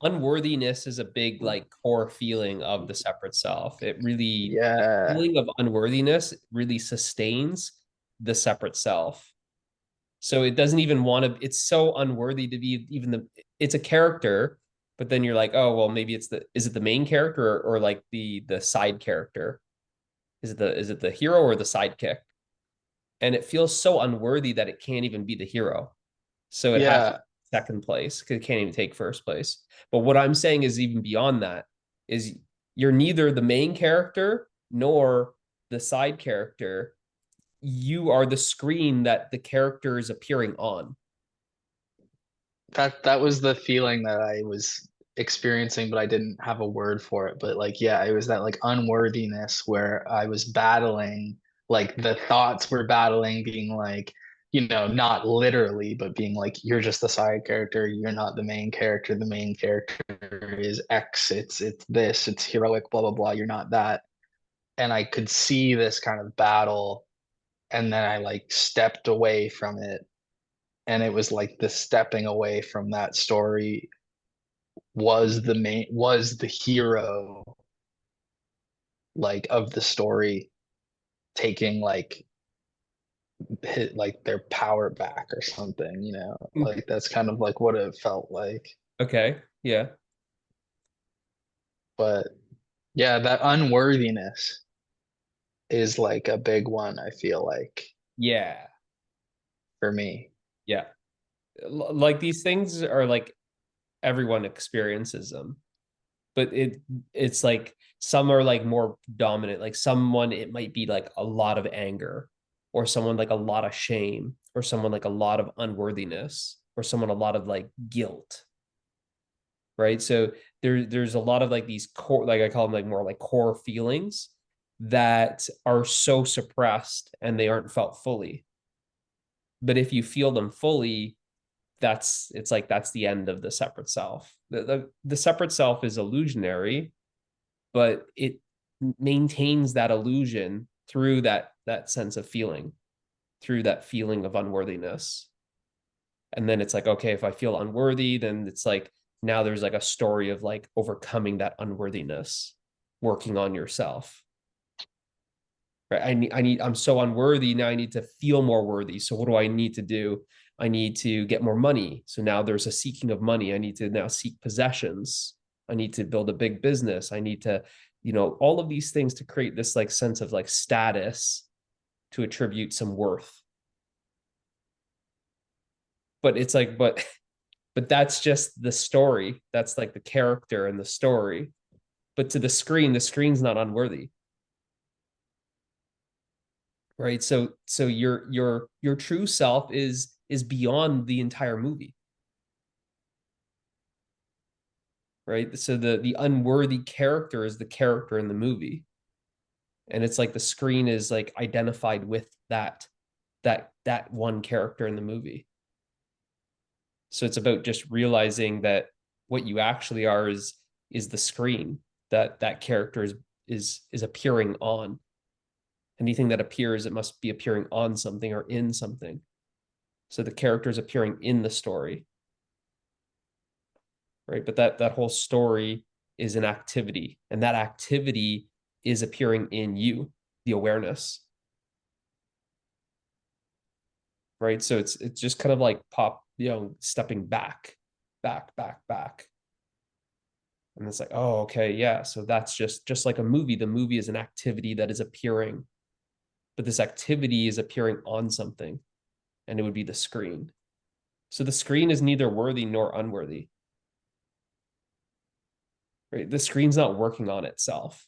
unworthiness is a big like core feeling of the separate self. It really, the Yeah. feeling of unworthiness really sustains the separate self. So it doesn't even want to, it's so unworthy to be even it's a character, but then you're like, oh, well, maybe is it the main character, or like the side character? Is it the hero or the sidekick? And it feels so unworthy that it can't even be the hero. So it has Yeah. second place because it can't even take first place. But what I'm saying is even beyond that is you're neither the main character nor the side character. You are the screen that the character is appearing on. That was the feeling that I was experiencing, but I didn't have a word for it. But like, yeah, it was that like unworthiness where I was battling, like the thoughts were battling, being like, not literally, but being like, you're just the side character, you're not the main character. The main character is X, it's this, it's heroic, blah blah blah. You're not that. And I could see this kind of battle, and then I like stepped away from it, and it was like the stepping away from that story was the hero, like, of the story, taking like hit like their power back or something, like that's kind of like what it felt like. Okay. Yeah. But yeah, that unworthiness is like a big one, I feel like, Yeah. for me. Yeah. Like these things are like everyone experiences them, but it's like some are like more dominant. Like someone, it might be like a lot of anger, or someone like a lot of shame, or someone like a lot of unworthiness, or someone a lot of like guilt, right? So there's a lot of like these core, like I call them like more like core feelings that are so suppressed and they aren't felt fully. But if you feel them fully, it's like that's the end of the separate self. The separate self is illusionary, but it maintains that illusion through that sense of feeling, through that feeling of unworthiness. And then it's like, okay, if I feel unworthy, then it's like now there's like a story of like overcoming that unworthiness, working on yourself. Right. I'm so unworthy. Now I need to feel more worthy. So what do I need to do? I need to get more money. So now there's a seeking of money. I need to now seek possessions. I need to build a big business. I need to, all of these things to create this like sense of like status, to attribute some worth. But it's like, but that's just the story. That's like the character and the story. But to the screen's not unworthy, right? So your true self is beyond the entire movie, right? So the unworthy character is the character in the movie, and it's like the screen is like identified with that one character in the movie. So it's about just realizing that what you actually are is the screen that character is appearing on. Anything that appears, it must be appearing on something or in something. So the character is appearing in the story, right? But that whole story is an activity, and that activity is appearing in you, the awareness, right? So it's just kind of like stepping back, back. And it's like, oh, okay, yeah. So that's just like a movie. The movie is an activity that is appearing, but this activity is appearing on something, and it would be the screen. So the screen is neither worthy nor unworthy, right? The screen's not working on itself.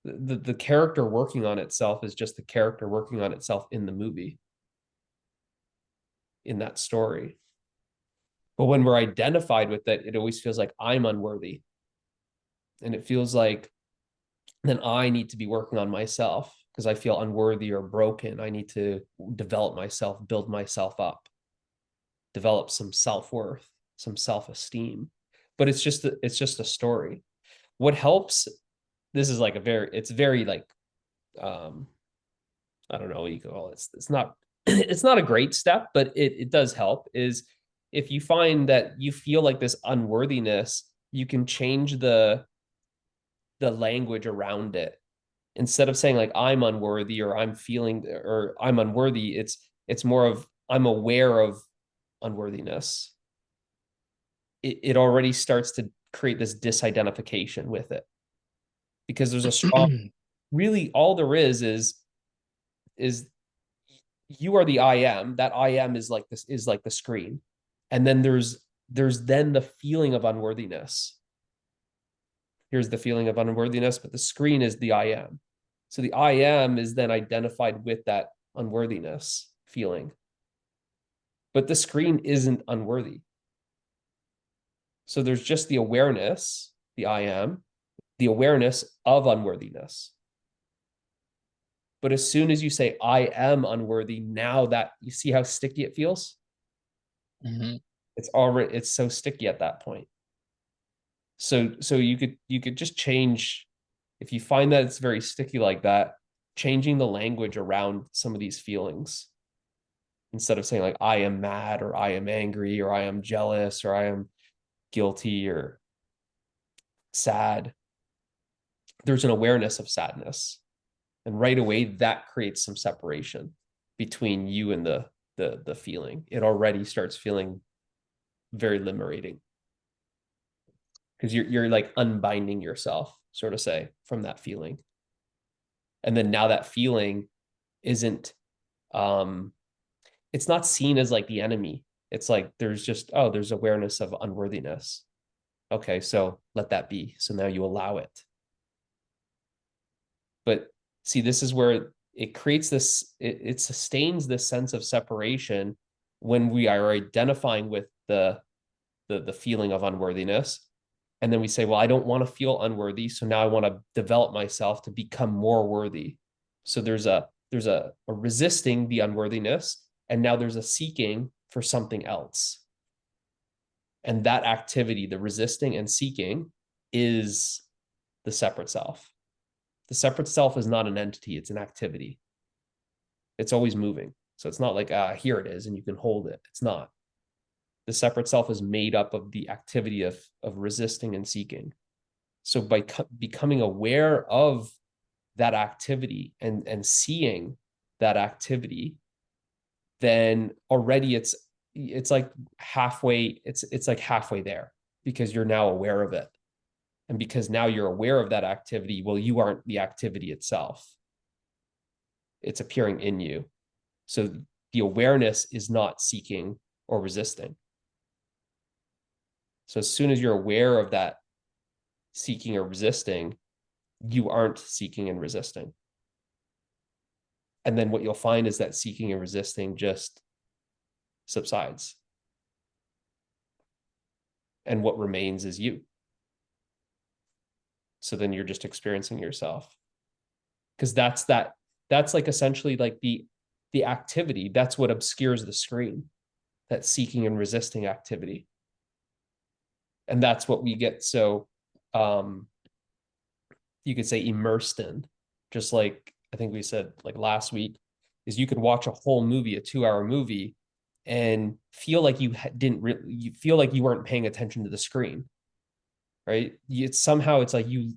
The character working on itself is just the character working on itself in the movie, in that story. But when we're identified with it, it always feels like I'm unworthy. And it feels like then I need to be working on myself because I feel unworthy or broken. I need to develop myself, build myself up, develop some self-worth, some self-esteem. But it's just a story. What helps, this is like it's very like um I don't know what you call it. It's not it's not a great step, but it does help. Is if you find that you feel like this unworthiness, you can change the language around it. Instead of saying like I'm unworthy or I'm feeling or I'm unworthy, it's more of I'm aware of unworthiness. It already starts to create this disidentification with it, because there's a strong, really all there is you are the I am. That I am is like this, is like the screen. And then there's then the feeling of unworthiness. Here's the feeling of unworthiness, but the screen is the I am. So the I am is then identified with that unworthiness feeling. But the screen isn't unworthy. So there's just the awareness, the I am, the awareness of unworthiness. But as soon as you say, I am unworthy, now that you see how sticky it feels, Mm-hmm. it's so sticky at that point. So you could just change, if you find that it's very sticky like that, changing the language around some of these feelings. Instead of saying like I am mad or I am angry or I am jealous or I am guilty or sad, there's an awareness of sadness. And right away that creates some separation between you and the feeling. It already starts feeling very liberating, because you're like unbinding yourself, sort of say, from that feeling. And then now that feeling isn't um it's not seen as like the enemy. It's like there's just, oh, there's awareness of unworthiness. Okay, so let that be. So now you allow it. But see, this is where it creates this, it sustains this sense of separation when we are identifying with the feeling of unworthiness. And then we say, well, I don't want to feel unworthy. So now I want to develop myself to become more worthy. So there's a resisting the unworthiness, and now there's a seeking for something else. And that activity, the resisting and seeking, is the separate self. The separate self is not an entity, it's an activity. It's always moving. So it's not like, here it is and you can hold it. It's not. The separate self is made up of the activity of resisting and seeking. So by becoming aware of that activity and seeing that activity, then already it's like halfway, it's like halfway there, because you're now aware of it. And because now you're aware of that activity, well, you aren't the activity itself. It's appearing in you. So the awareness is not seeking or resisting. So as soon as you're aware of that seeking or resisting, you aren't seeking and resisting. And then what you'll find is that seeking and resisting just subsides. And what remains is you. So then you're just experiencing yourself. Because that's like essentially like the activity. That's what obscures the screen, that seeking and resisting activity. And that's what we get so you could say immersed in. Just like I think we said like last week, is you could watch a whole movie, a 2-hour movie, and feel like you didn't really, you feel like you weren't paying attention to the screen, right? It's somehow it's like you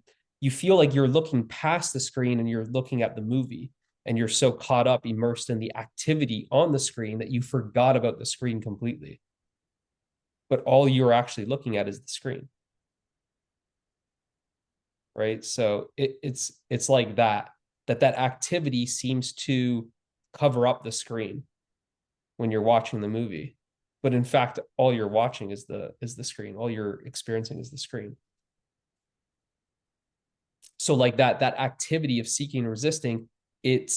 feel like you're looking past the screen and you're looking at the movie, and you're so caught up, immersed in the activity on the screen that you forgot about the screen completely. But all you're actually looking at is the screen, right? So it's like that activity seems to cover up the screen when you're watching the movie, but in fact all you're watching is the screen. All you're experiencing is the screen. So like that activity of seeking and resisting, it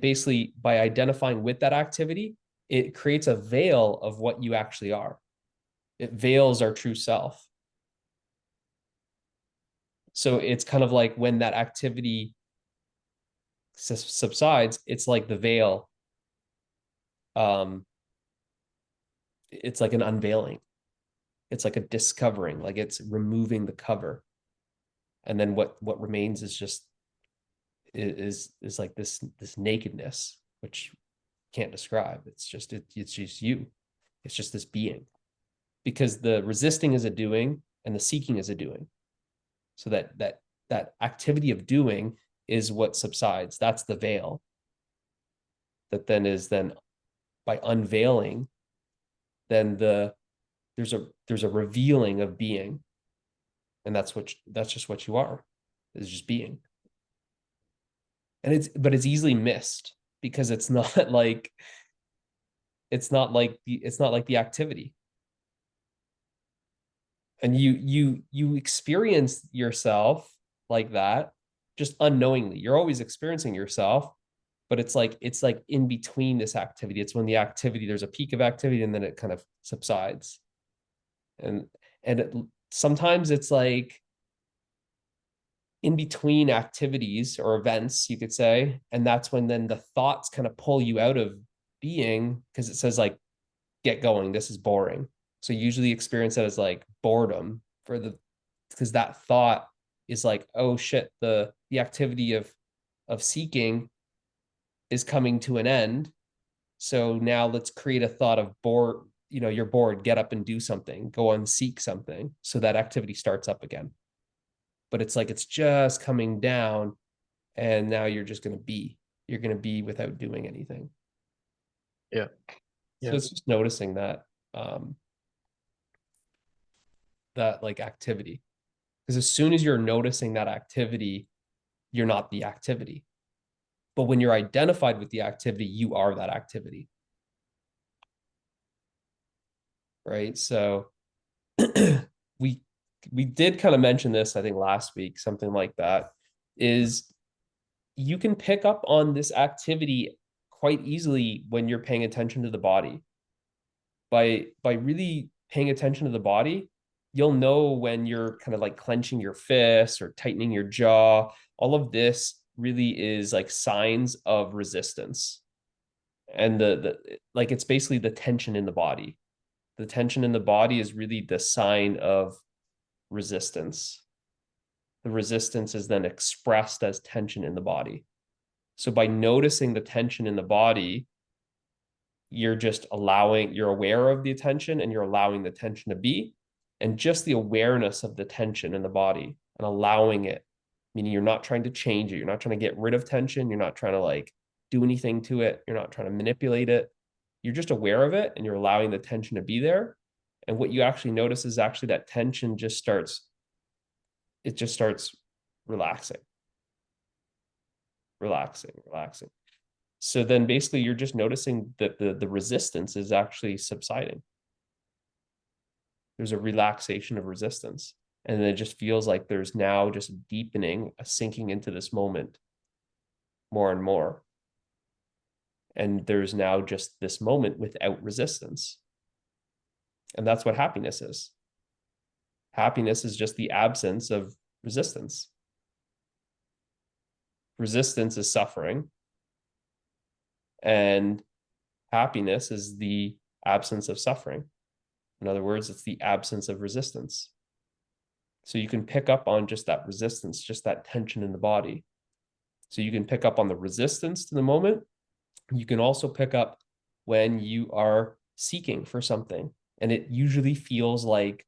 basically, by identifying with that activity, it creates a veil of what you actually are. It veils our true self. So it's kind of like when that activity subsides, it's like the veil, it's like an unveiling, it's like a discovering, like it's removing the cover. And then what remains is just is like this nakedness, which can't describe. It's just you. It's just this being. Because the resisting is a doing and the seeking is a doing. So that activity of doing is what subsides. That's the veil that then by unveiling, then there's a revealing of being, and that's just what you are, is just being. And it's easily missed because it's not like the activity. And you experience yourself like that just unknowingly. You're always experiencing yourself, but it's like in between this activity. It's when the activity, there's a peak of activity and then it kind of subsides. And sometimes it's like in between activities or events, you could say, and that's when then the thoughts kind of pull you out of being, because it says like, get going, this is boring. So you usually experience that as like boredom because that thought is like, oh shit, the activity of seeking is coming to an end. So now let's create a thought of bored, you're bored, get up and do something, go and seek something. So that activity starts up again. But it's like it's just coming down, and now you're going to be without doing anything. Yeah. So Yeah. it's just noticing um that like activity. Because as soon as you're noticing that activity, you're not the activity. But when you're identified with the activity, you are that activity. Right? So we we did kind of mention this, I think, last week, something like that, is you can pick up on this activity quite easily when you're paying attention to the body. By really paying attention to the body, you'll know when you're kind of like clenching your fists or tightening your jaw. All of this really is like signs of resistance. And the like it's basically the tension in the body. The tension in the body is really the sign of resistance. The resistance is then expressed as tension in the body. So by noticing the tension in the body, you're aware of the tension and you're allowing the tension to be. And just the awareness of the tension in the body and allowing it, meaning you're not trying to change it. You're not trying to get rid of tension. You're not trying to like do anything to it. You're not trying to manipulate it. You're just aware of it and you're allowing the tension to be there. And what you actually notice is actually that tension just starts relaxing, relaxing. So then basically you're just noticing that the resistance is actually subsiding. There's a relaxation of resistance. And then it just feels like there's now just a deepening, a sinking into this moment more and more. And there's now just this moment without resistance. And that's what happiness is. Happiness is just the absence of resistance. Resistance is suffering. And happiness is the absence of suffering. In other words, it's the absence of resistance. So you can pick up on just that resistance, just that tension in the body. So you can pick up on the resistance to the moment. You can also pick up when you are seeking for something. And it usually feels like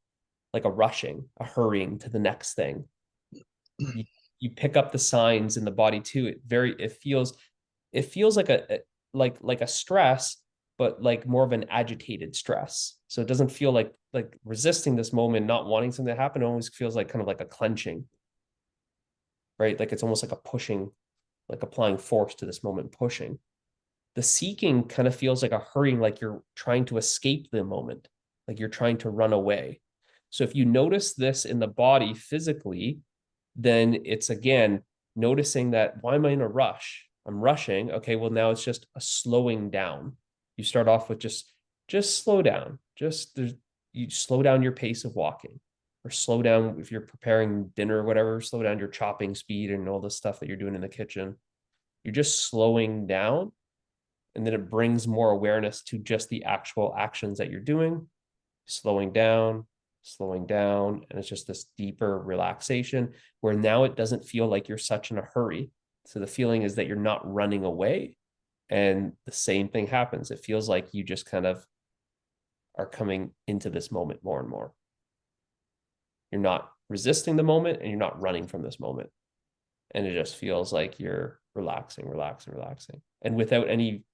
a rushing, a hurrying to the next thing. You pick up the signs in the body too. It feels like a stress, but like more of an agitated stress. So it doesn't feel like resisting this moment, not wanting something to happen. It always feels like kind of like a clenching, right? Like it's almost like a pushing, like applying force to this moment, pushing. The seeking kind of feels like a hurrying, like you're trying to escape the moment, like you're trying to run away. So if you notice this in the body physically, then it's again noticing that, why am I in a rush? I'm rushing. Okay, well now it's just a slowing down. You start off with just slow down. You slow down your pace of walking, or slow down if you're preparing dinner or whatever, slow down your chopping speed and all the stuff that you're doing in the kitchen. You're just slowing down, and then it brings more awareness to just the actual actions that you're doing, slowing down, and it's just this deeper relaxation where now it doesn't feel like you're such in a hurry. So the feeling is that you're not running away, and the same thing happens. It feels like you just kind of are coming into this moment more and more. You're not resisting the moment and you're not running from this moment. And it just feels like you're relaxing, relaxing, relaxing. And without any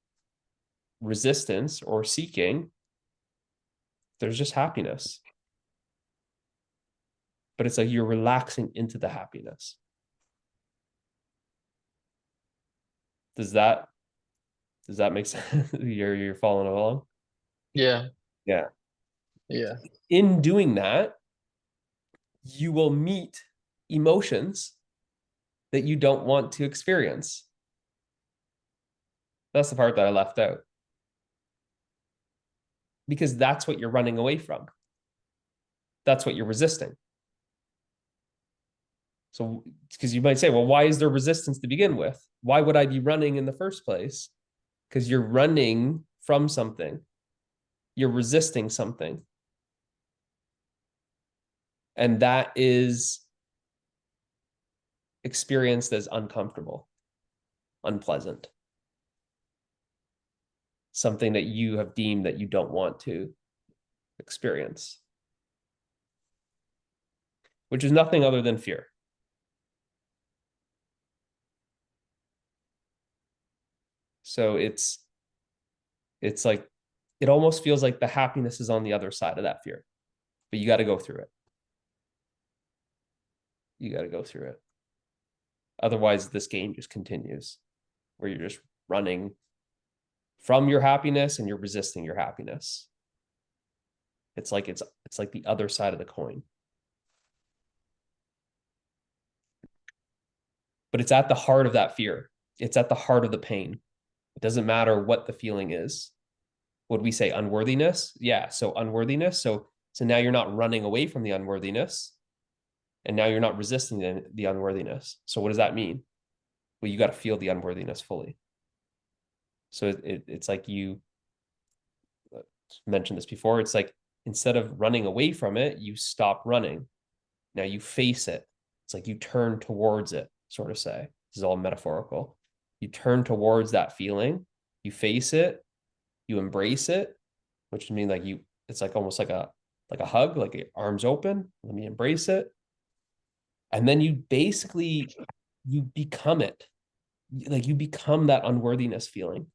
resistance or seeking, there's just happiness. But it's like you're relaxing into the happiness. Does that make sense? You're following along? Yeah. Yeah. Yeah. In doing that, you will meet emotions that you don't want to experience. That's the part that I left out. Because that's what you're running away from. That's what you're resisting. So, because you might say, well, why is there resistance to begin with? Why would I be running in the first place? Because you're running from something, you're resisting something. And that is experienced as uncomfortable, unpleasant, something that you have deemed that you don't want to experience, which is nothing other than fear. So it's like it almost feels like the happiness is on the other side of that fear, but you got to go through it. You got to go through it. Otherwise, this game just continues where you're just running from your happiness and you're resisting your happiness. It's like the other side of the coin. But it's at the heart of that fear. It's at the heart of the pain. It doesn't matter what the feeling is. Would we say unworthiness? Yeah. So unworthiness. So now you're not running away from the unworthiness, and now you're not resisting the unworthiness. So what does that mean? Well, you got to feel the unworthiness fully. So it's like you mentioned this before. It's like instead of running away from it, you stop running. Now you face it. It's like you turn towards it, sort of say. This is all metaphorical. You turn towards that feeling, you face it, you embrace it, which means like it's like almost like a hug, like arms open, let me embrace it. And then you basically you become it. Like you become that unworthiness feeling.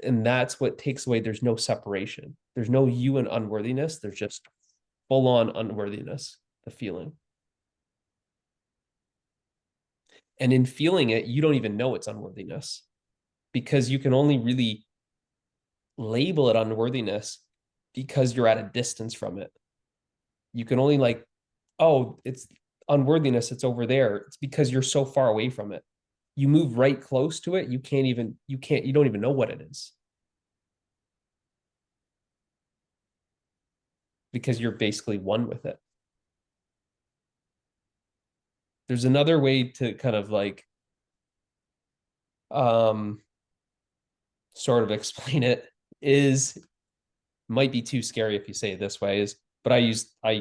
And that's what takes away, there's no separation. There's no you and unworthiness. There's just full on unworthiness, the feeling. And in feeling it, you don't even know it's unworthiness because you can only really label it unworthiness because you're at a distance from it. You can only like, oh, it's unworthiness, it's over there. It's because you're so far away from it. You move right close to it, you don't even know what it is. Because you're basically one with it. There's another way to kind of like sort of explain it is might be too scary if you say it this way is, but I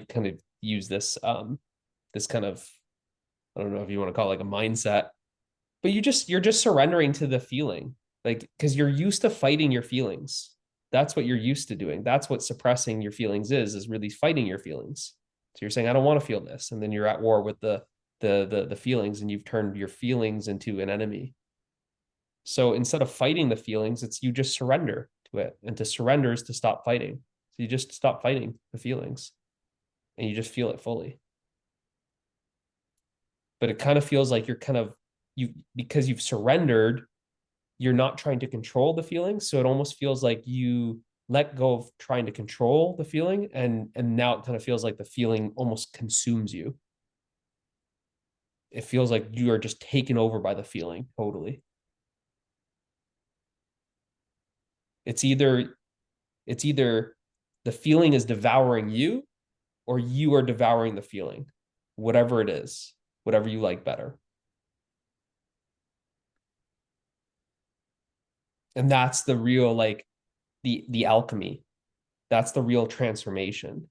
kind of use this kind of, I don't know if you want to call it like a mindset, but you're just surrendering to the feeling, like because you're used to fighting your feelings. That's what you're used to doing. That's what suppressing your feelings is really fighting your feelings. So you're saying I don't want to feel this, and then you're at war with the feelings, and you've turned your feelings into an enemy. So instead of fighting the feelings, it's you just surrender to it. And to surrender is to stop fighting. So you just stop fighting the feelings and you just feel it fully. But it kind of feels like you're kind of because you've surrendered, you're not trying to control the feelings. So it almost feels like you let go of trying to control the feeling. And now it kind of feels like the feeling almost consumes you. It feels like you are just taken over by the feeling totally. It's either the feeling is devouring you or you are devouring the feeling, whatever it is, whatever you like better. And that's the real like the alchemy. That's the real transformation.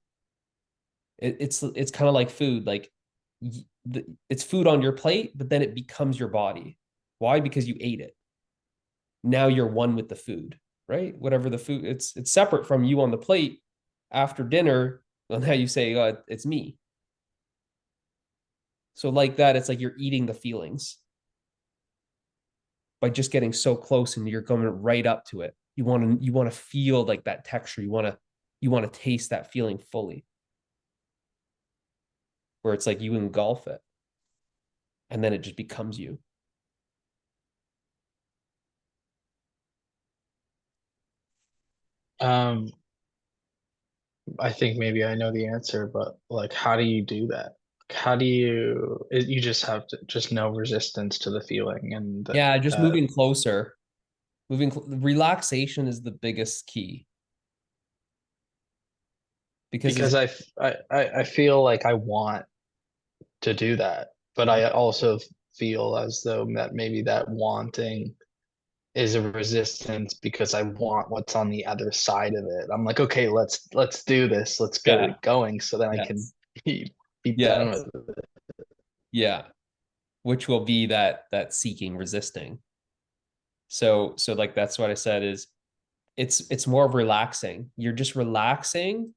It's kind of like food, like it's food on your plate, but then it becomes your body. Why? Because you ate it. Now you're one with the food, right? Whatever the food, it's separate from you on the plate after dinner. Well, now you say, it's me. So like that, it's like you're eating the feelings by just getting so close and you're going right up to it. You want to feel like that texture. You want to taste that feeling fully, where it's like you engulf it and then it just becomes you. Um, I think maybe I know the answer, but like, how do you do that? How do you just have to just no resistance to the feeling and Yeah, just uh, moving closer. Relaxation is the biggest key because it's because I feel like I want to do that, but I also feel as though that maybe that wanting is a resistance because I want what's on the other side of it. I'm like, okay, let's do this. Let's get yeah, it going so then I can yes, be done yes, with it. yeah, which will be that seeking, resisting. So like that's what I said is it's more of relaxing. You're just relaxing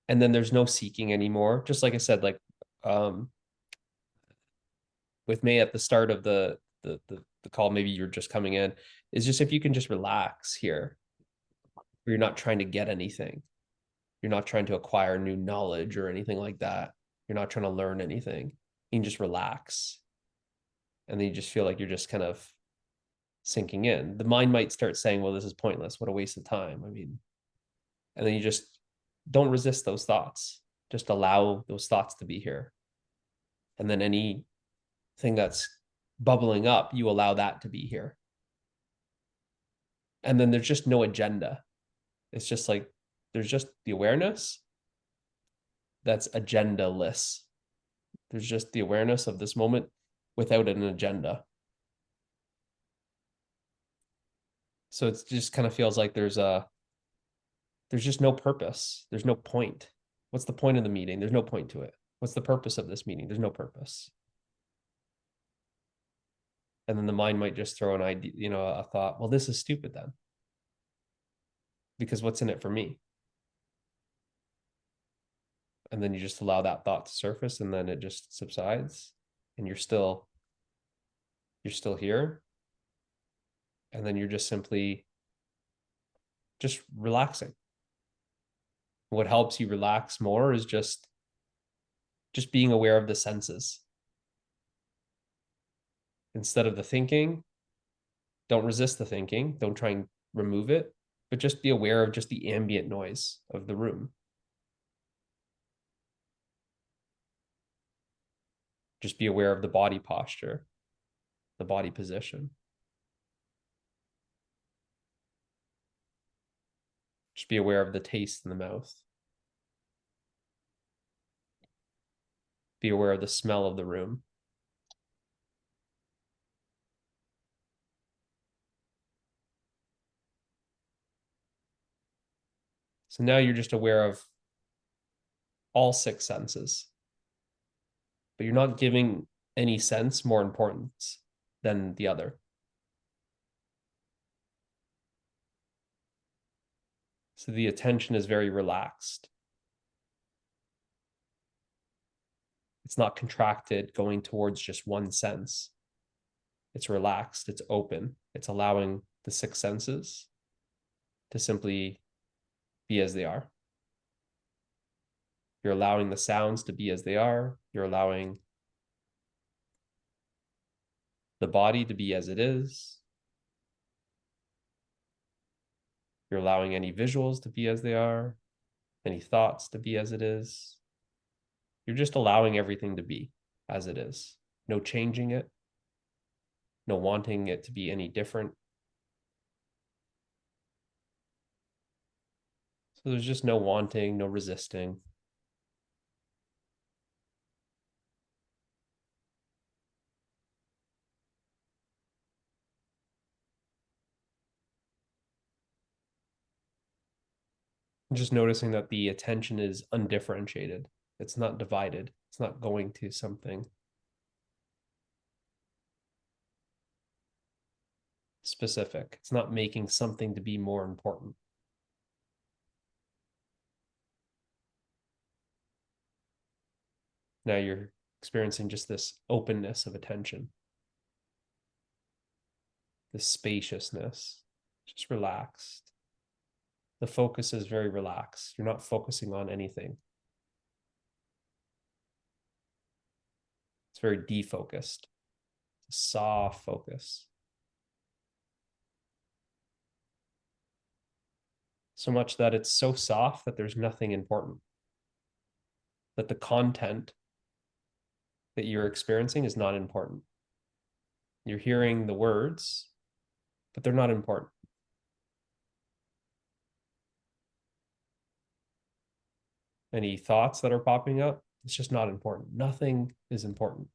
and then there's no seeking anymore. Just like I said, like um with me at the start of the call, maybe you're just coming in, is just if you can just relax here, you're not trying to get anything. You're not trying to acquire new knowledge or anything like that. You're not trying to learn anything. You can just relax. And then you just feel like you're just kind of sinking in. The mind might start saying, well, this is pointless. What a waste of time. I mean, and then you just don't resist those thoughts. Just allow those thoughts to be here. And then anything that's bubbling up, you allow that to be here. And then there's just no agenda. It's just like there's just the awareness that's agendaless. There's just the awareness of this moment without an agenda. So it just kind of feels like there's just no purpose. There's no point. What's the point of the meeting? There's no point to it. What's the purpose of this meeting? There's no purpose. And then the mind might just throw an idea, a thought, well, this is stupid then. Because what's in it for me? And then you just allow that thought to surface and then it just subsides and you're still here. And then you're just simply just relaxing. What helps you relax more is just being aware of the senses. Instead of the thinking, don't resist the thinking. Don't try and remove it, but just be aware of just the ambient noise of the room. Just be aware of the body posture, the body position. Just be aware of the taste in the mouth. Be aware of the smell of the room. So now you're just aware of all six senses, but you're not giving any sense more importance than the other. So the attention is very relaxed. It's not contracted going towards just one sense. It's relaxed, it's open, it's allowing the six senses to simply be as they are. You're allowing the sounds to be as they are. You're allowing the body to be as it is. You're allowing any visuals to be as they are, any thoughts to be as it is. You're just allowing everything to be as it is. No changing it, no wanting it to be any different. So there's just no wanting, no resisting. Just noticing that the attention is undifferentiated. It's not divided. It's not going to something specific. It's not making something to be more important. Now you're experiencing just this openness of attention, this spaciousness, just relaxed. The focus is very relaxed. You're not focusing on anything. It's very defocused, it's a soft focus. So much that it's so soft that there's nothing important, that the content that you're experiencing is not important. You're hearing the words, but they're not important. Any thoughts that are popping up, it's just not important. Nothing is important.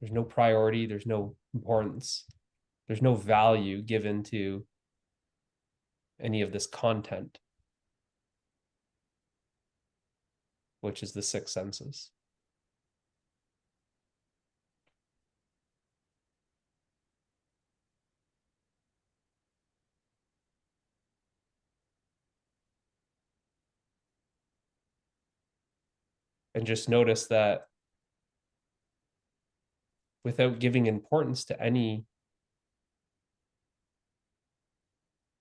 There's no priority, there's no importance, there's no value given to any of this content, which is the six senses. And just notice that without giving importance to any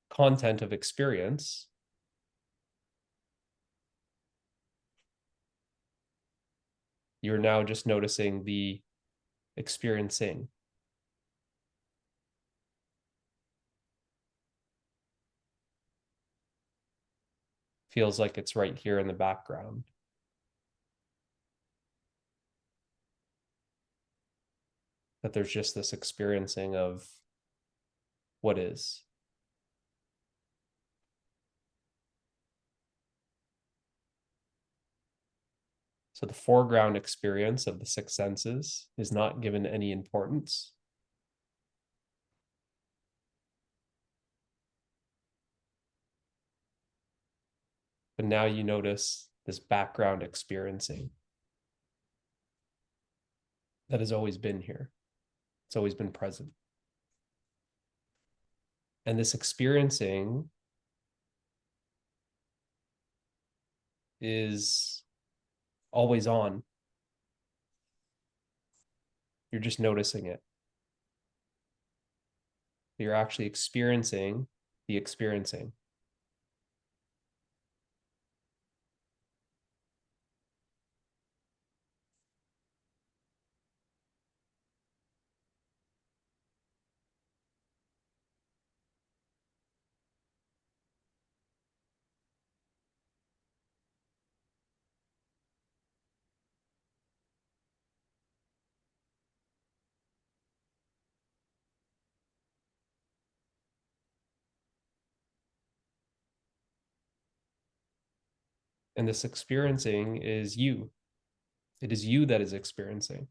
content of experience, you're now just noticing the experiencing. Feels like it's right here in the background. That there's just this experiencing of what is. So the foreground experience of the six senses is not given any importance. But now you notice this background experiencing that has always been here. It's always been present. And this experiencing is always on. You're just noticing it. You're actually experiencing the experiencing. And this experiencing is you. It is you that is experiencing.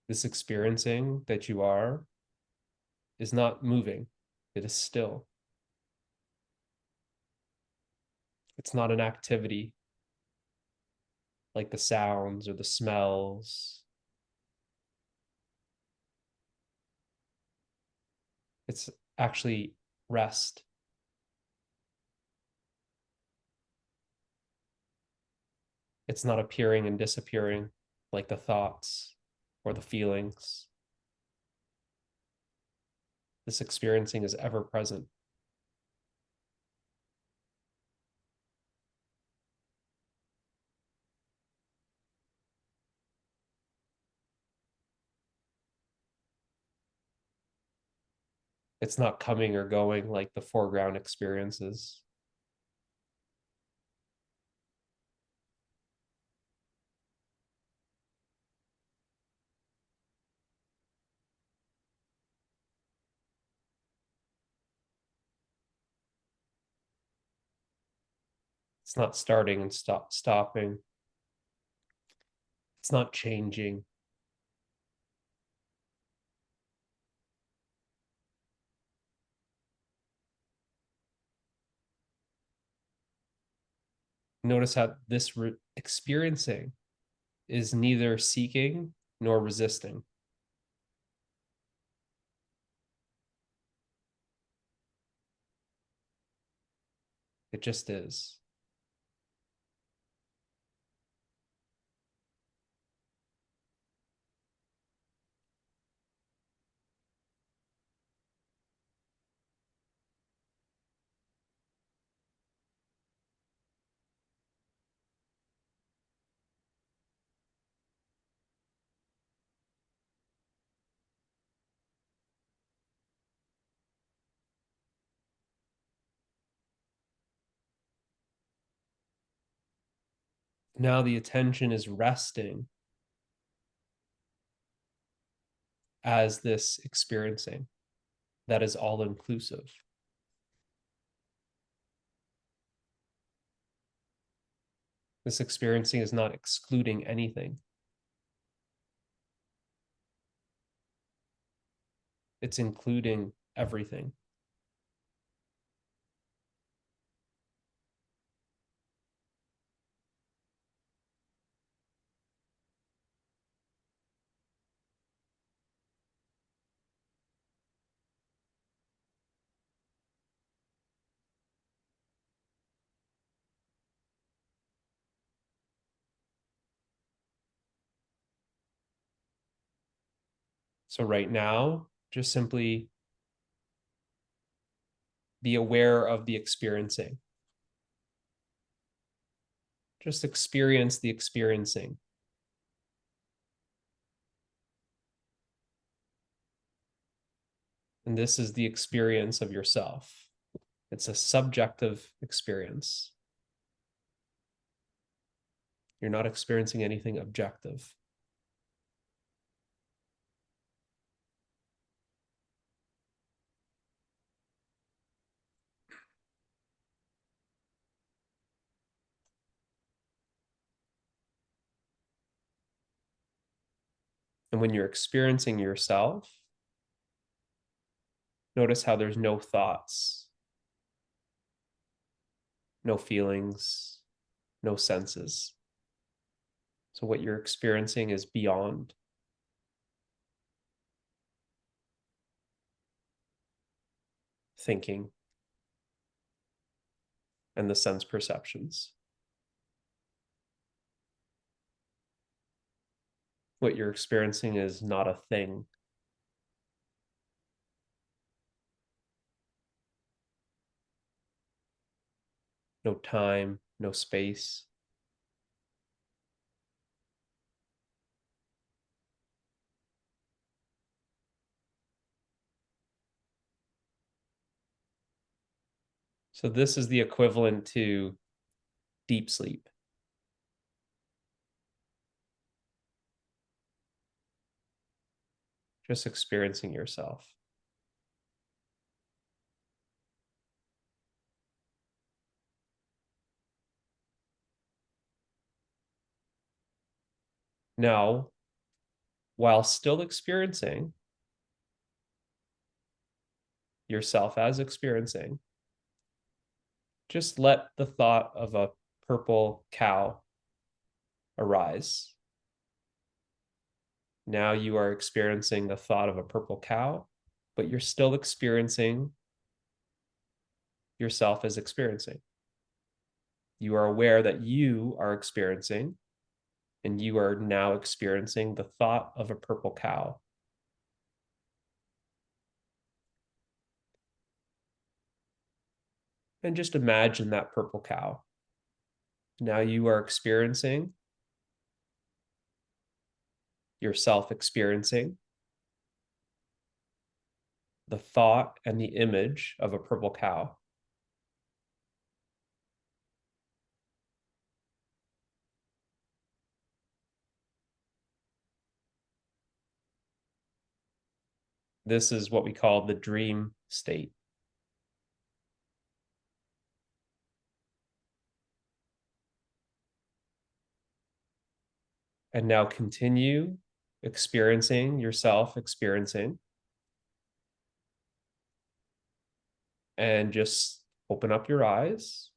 This experiencing that you are is not moving. It is still. It's not an activity like the sounds or the smells. It's actually rest. It's not appearing and disappearing like the thoughts or the feelings. This experiencing is ever present. It's not coming or going like the foreground experiences. It's not starting and stopping. It's not changing. Notice how this experiencing is neither seeking nor resisting. It just is. Now the attention is resting as this experiencing that is all inclusive. This experiencing is not excluding anything. It's including everything. So right now, just simply be aware of the experiencing. Just experience the experiencing. And this is the experience of yourself. It's a subjective experience. You're not experiencing anything objective. And when you're experiencing yourself, notice how there's no thoughts, no feelings, no senses. So what you're experiencing is beyond thinking and the sense perceptions. What you're experiencing is not a thing. No time, no space. So this is the equivalent to deep sleep. Just experiencing yourself. Now, while still experiencing yourself as experiencing, just let the thought of a purple cow arise. Now you are experiencing the thought of a purple cow, but you're still experiencing yourself as experiencing. You are aware that you are experiencing, and you are now experiencing the thought of a purple cow. And just imagine that purple cow. Now you are experiencing yourself experiencing the thought and the image of a purple cow. This is what we call the dream state. And now continue experiencing yourself experiencing. And just open up your eyes.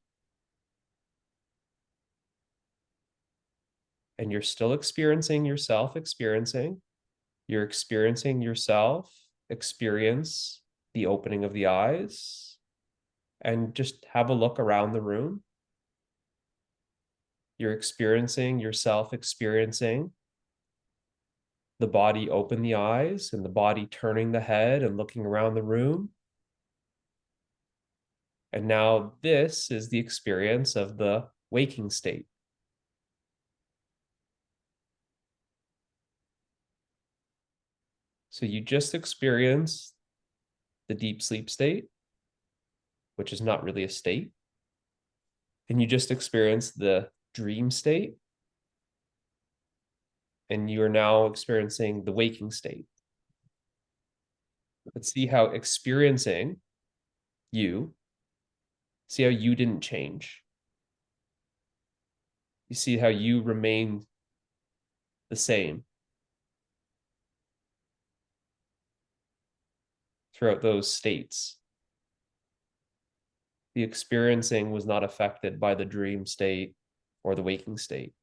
And you're still experiencing yourself experiencing. You're experiencing yourself experience the opening of the eyes and just have a look around the room. You're experiencing yourself experiencing the body open the eyes and the body turning the head and looking around the room. And now this is the experience of the waking state. So you just experience the deep sleep state, which is not really a state. And you just experience the dream state. And you are now experiencing the waking state. Let's see how experiencing you, see how you didn't change. You see how you remain the same throughout those states. The experiencing was not affected by the dream state or the waking state.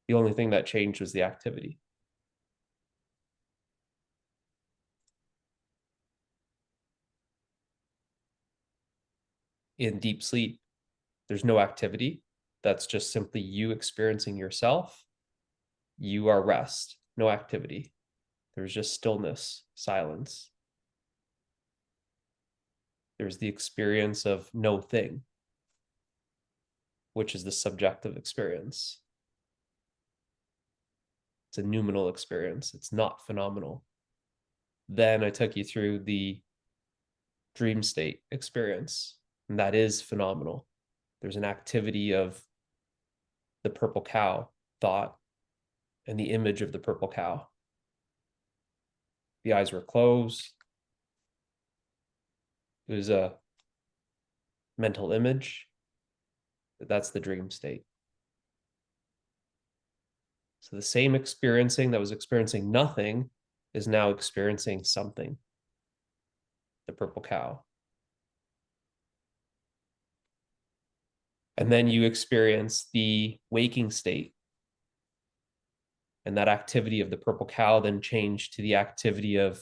The only thing that changed was the activity. In deep sleep, there's no activity. That's just simply you experiencing yourself. You are rest, no activity. There's just stillness, silence. There's the experience of no thing, which is the subjective experience. It's a noumenal experience. It's not phenomenal. Then I took you through the dream state experience, and that is phenomenal. There's an activity of the purple cow thought and the image of the purple cow. The eyes were closed. It was a mental image. That's the dream state. So the same experiencing that was experiencing nothing is now experiencing something. The purple cow. And then you experience the waking state. And that activity of the purple cow then changed to the activity of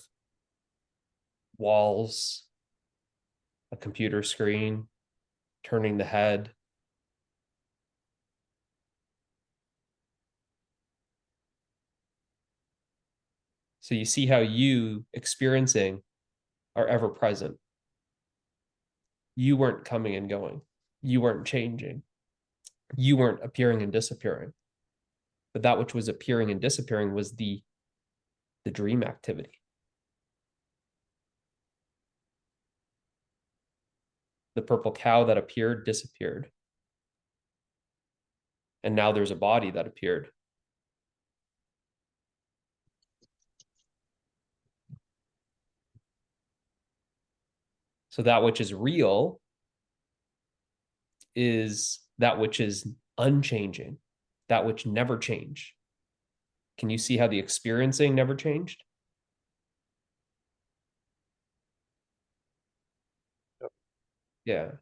walls, a computer screen, turning the head. So you see how you experiencing are ever present. You weren't coming and going. You weren't changing. You weren't appearing and disappearing. But that which was appearing and disappearing was the dream activity. The purple cow that appeared disappeared. And now there's a body that appeared. So that which is real is that which is unchanging, that which never changed. Can you see how the experiencing never changed? Yeah.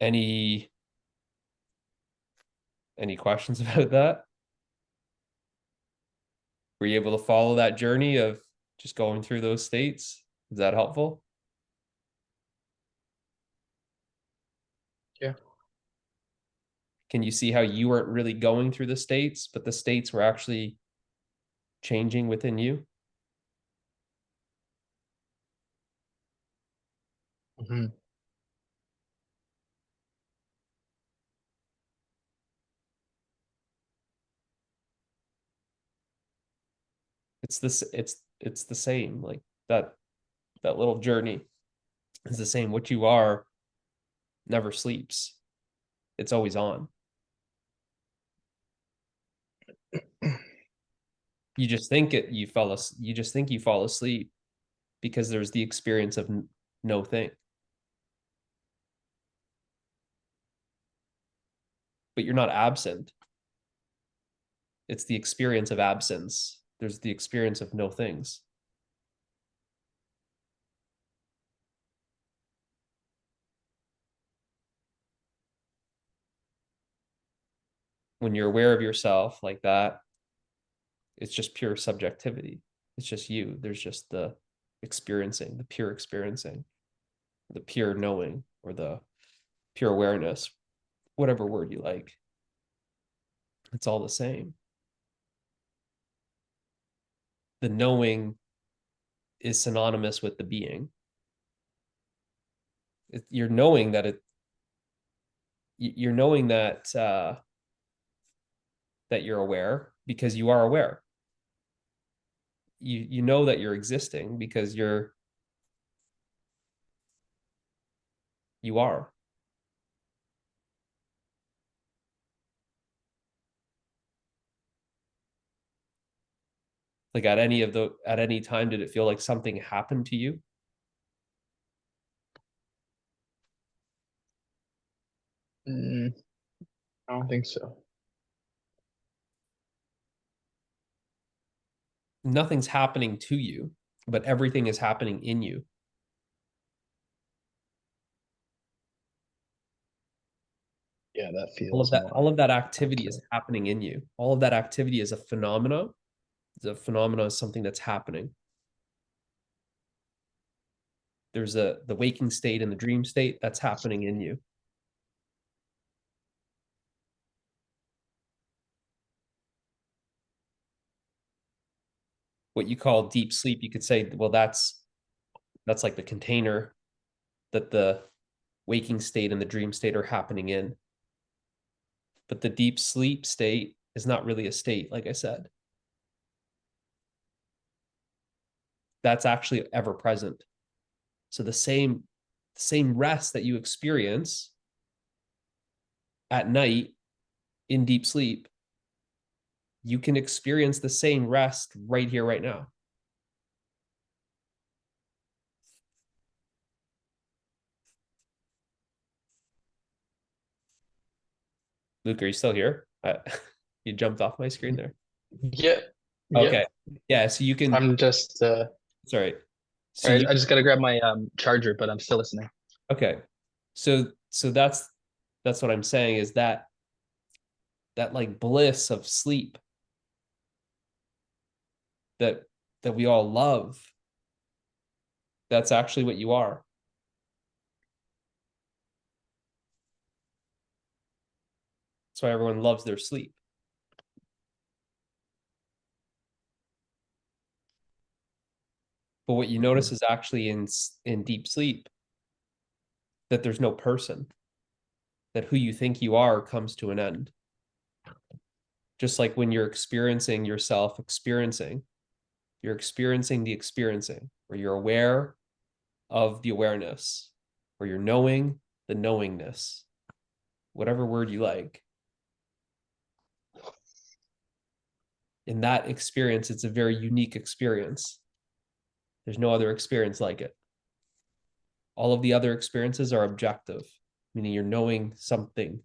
Any questions about that? Were you able to follow that journey of just going through those states? Is that helpful? Yeah. Can you see how you weren't really going through the states, but the states were actually changing within you? Mm-hmm. It's the same. Like that little journey is the same. What you are never sleeps. It's always on. You just think you just think you fall asleep because there's the experience of no thing. But you're not absent. It's the experience of absence. There's the experience of no things. when you're aware of yourself like that, it's just pure subjectivity. It's just you. There's just the experiencing, the pure experiencing, the pure knowing, or the pure awareness, whatever word you like. It's all the same. The knowing is synonymous with the being. You're knowing that you're knowing that you're aware because you are aware. You know that you're existing because you are. Like at any time, did it feel like something happened to you? Mm, I don't think so. Nothing's happening to you, but everything is happening in you. Yeah, that all of feels that all more of that activity is accurate. happening in you. All of that activity is a phenomena. The phenomena is something that's happening. There's the waking state and the dream state that's happening in you. What you call deep sleep, you could say, well, that's like the container that the waking state and the dream state are happening in. But the deep sleep state is not really a state, like I said. That's actually ever present. So the same rest that you experience at night in deep sleep, you can experience the same rest right here, right now. Luke, are you still here? You jumped off my screen there. Yep. Yep. Okay. Yeah. So you can, I'm just sorry. So sorry, you, I just gotta grab my charger, but I'm still listening. okay. So that's what I'm saying is that like bliss of sleep that that we all love, that's actually what you are. That's why everyone loves their sleep. But what you notice Mhm. is actually in deep sleep that there's no person, that who you think you are comes to an end. Just like when you're experiencing yourself experiencing, you're experiencing the experiencing, or you're aware of the awareness, or you're knowing the knowingness, whatever word you like. In that experience, it's a very unique experience. There's no other experience like it. All of the other experiences are objective, meaning you're knowing something,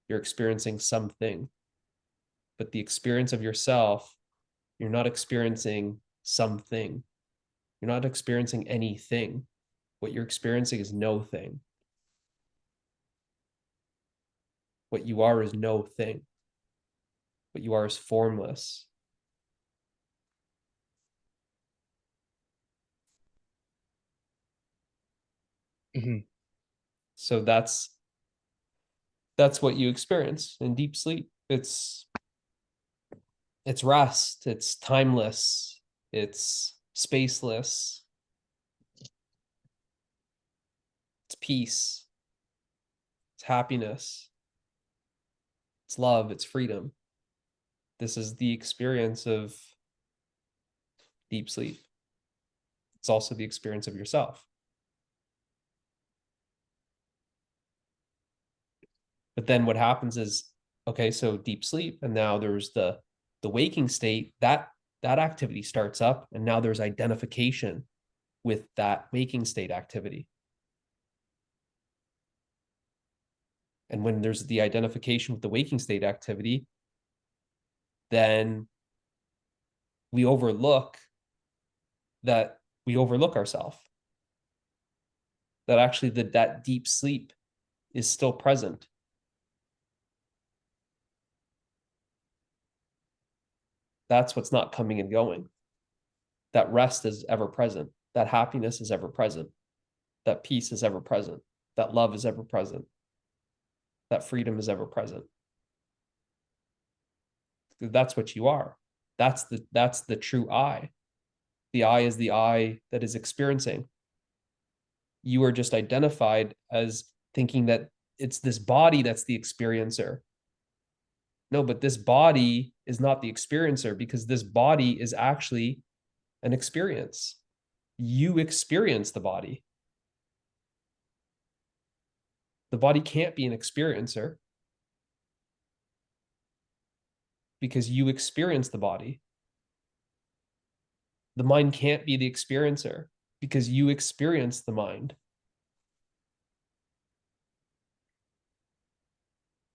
you're experiencing something. But the experience of yourself, you're not experiencing something. You're not experiencing anything. What you're experiencing is no thing. What you are is no thing. What you are is formless. Mhm. So that's what you experience in deep sleep. It's rest, it's timeless, it's spaceless, it's peace, it's happiness, it's love, it's freedom. This is the experience of deep sleep. It's also the experience of yourself. But then what happens is, okay, so deep sleep, and now there's the waking state, that activity starts up, and now there's identification with that waking state activity. And when there's the identification with the waking state activity, then we overlook we overlook ourselves. That actually that deep sleep is still present. That's what's not coming and going. That rest is ever present. That happiness is ever present. That peace is ever present. That love is ever present. That freedom is ever present. That's what you are. That's the true I. The I is the I that is experiencing. You are just identified as thinking that it's this body that's the experiencer. No, but this body is not the experiencer, because this body is actually an experience. You experience the body. The body can't be an experiencer because you experience the body. The mind can't be the experiencer because you experience the mind.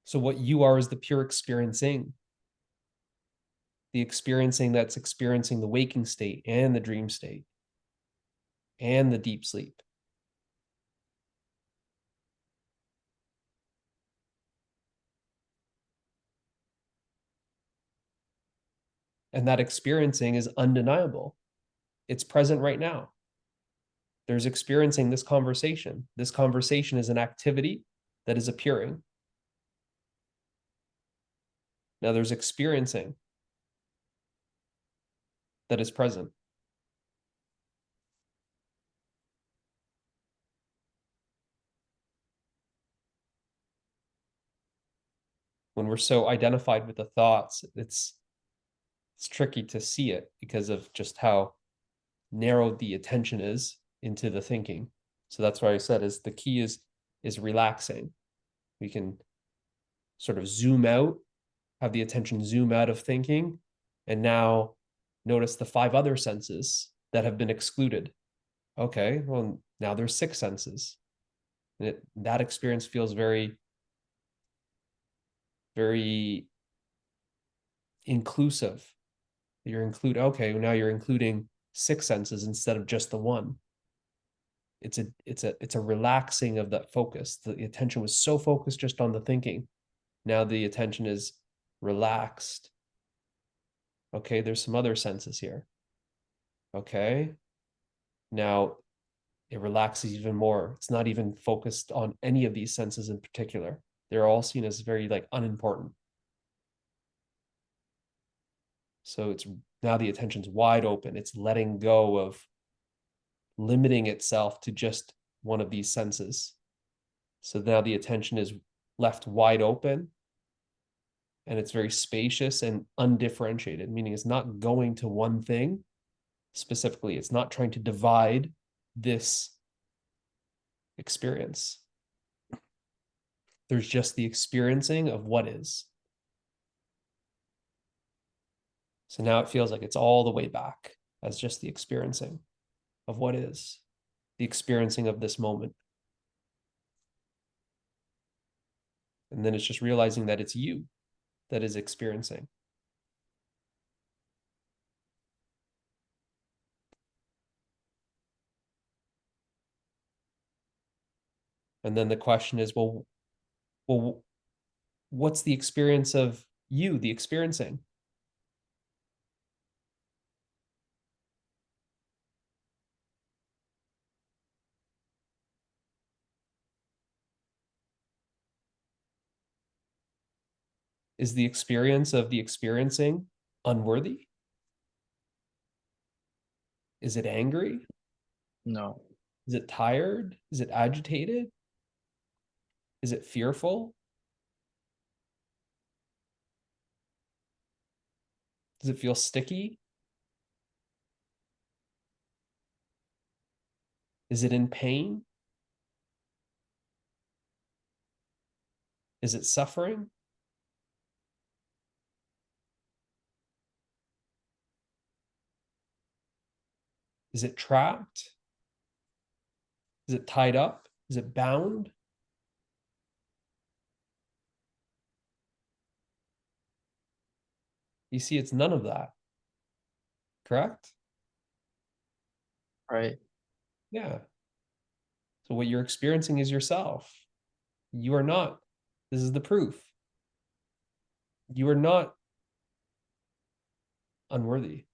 So what you are is the pure experiencing. The experiencing that's experiencing the waking state and the dream state and the deep sleep. And that experiencing is undeniable. It's present right now. There's experiencing this conversation. This conversation is an activity that is appearing. Now there's experiencing that is present. When we're so identified with the thoughts, it's tricky to see it because of just how narrowed the attention is into the thinking. So that's why I said is the key is relaxing. We can sort of zoom out, have the attention zoom out of thinking, and now notice the 5 other senses that have been excluded. Okay, well, now there's 6 senses. And that experience feels very, very inclusive. Okay, now you're including 6 senses instead of just the one. It's a relaxing of that focus. The attention was so focused just on the thinking. Now the attention is relaxed. Okay, there's some other senses here. Okay, now it relaxes even more. It's not even focused on any of these senses in particular. They're all seen as very like unimportant. So it's now the attention's wide open. It's letting go of limiting itself to just one of these senses. So now the attention is left wide open, and it's very spacious and undifferentiated, meaning it's not going to one thing specifically. It's not trying to divide this experience. There's just the experiencing of what is. So now it feels like it's all the way back as just the experiencing of what is, the experiencing of this moment. And then it's just realizing that it's you that is experiencing. And then the question is, well, what's the experience of you, the experiencing? Is the experience of the experiencing unworthy? Is it angry? No. Is it tired? Is it agitated? Is it fearful? Does it feel sticky? Is it in pain? Is it suffering? Is it trapped? Is it tied up? Is it bound? You see, it's none of that, correct? Right. Yeah. So what you're experiencing is yourself. You are not. This is the proof. You are not unworthy.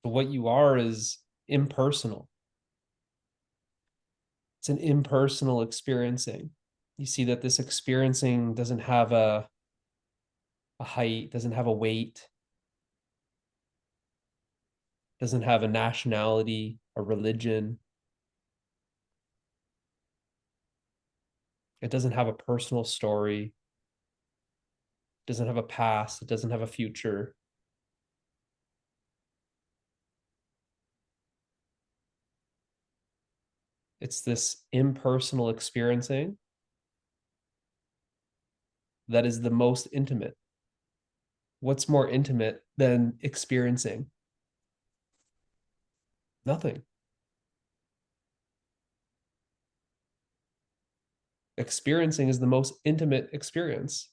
But what you are is impersonal. It's an impersonal experiencing. You see that this experiencing doesn't have a height, doesn't have a weight, doesn't have a nationality, a religion. It doesn't have a personal story. It doesn't have a past. It doesn't have a future. It's this impersonal experiencing that is the most intimate. What's more intimate than experiencing? Nothing. Experiencing is the most intimate experience.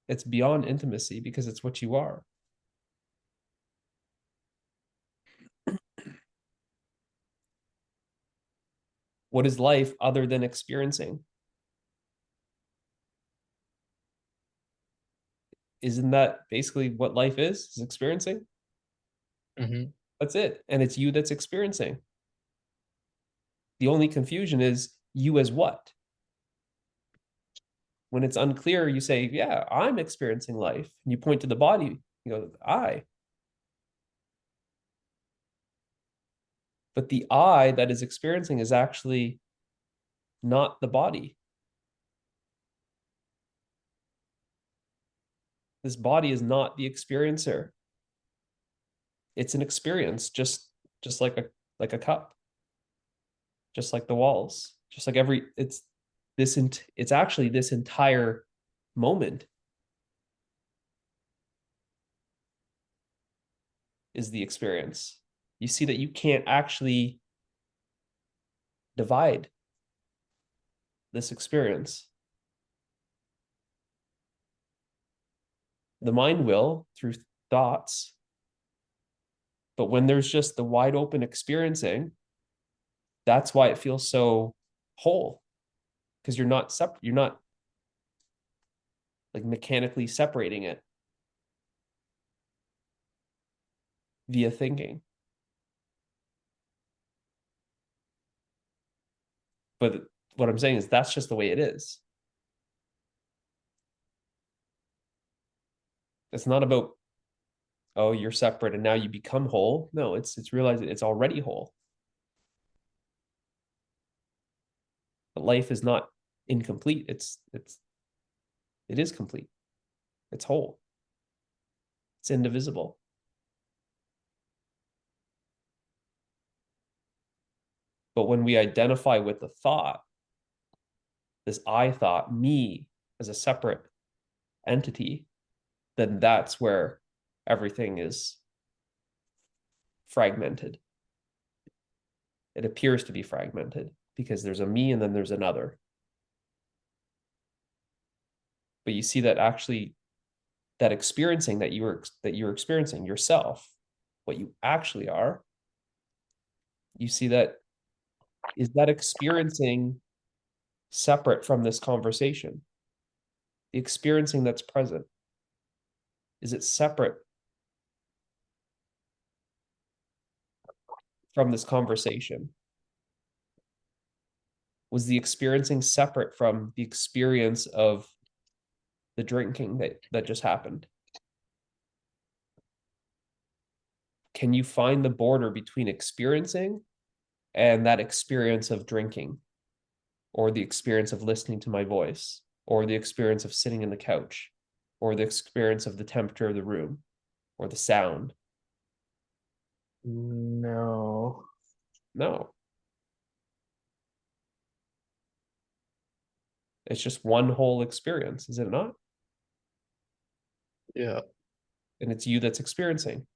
It's beyond intimacy because it's what you are. What is life other than experiencing? Isn't that basically what life is experiencing? Mm-hmm. That's it. And it's you that's experiencing. The only confusion is you as what? When it's unclear, you say, yeah, I'm experiencing life. And you point to the body, you go, I. But the I that is experiencing is actually not the body. This body is not the experiencer. It's an experience, just like a cup, just like the walls, just like every it's actually this entire moment is the experience. You see that you can't actually divide this experience. The mind will through thoughts, but when there's just the wide open experiencing, that's why it feels so whole, because you're not like mechanically separating it via thinking. But what I'm saying is that's just the way it is. It's not about, oh, you're separate and now you become whole. No, it's realizing it's already whole. But life is not incomplete. It is complete. It's whole. It's indivisible. But when we identify with the thought, this I thought, me as a separate entity, then that's where everything is fragmented. It appears to be fragmented because there's a me and then there's another. But you see that actually that experiencing that you're experiencing yourself, what you actually are, You see that, is that experiencing separate from this conversation? The experiencing that's present, is it separate from this conversation? Was the experiencing separate from the experience of the drinking that just happened? Can you find the border between experiencing and that experience of drinking, or the experience of listening to my voice, or the experience of sitting in the couch, or the experience of the temperature of the room, or the sound? No. No. It's just one whole experience, is it not? Yeah. And it's you that's experiencing.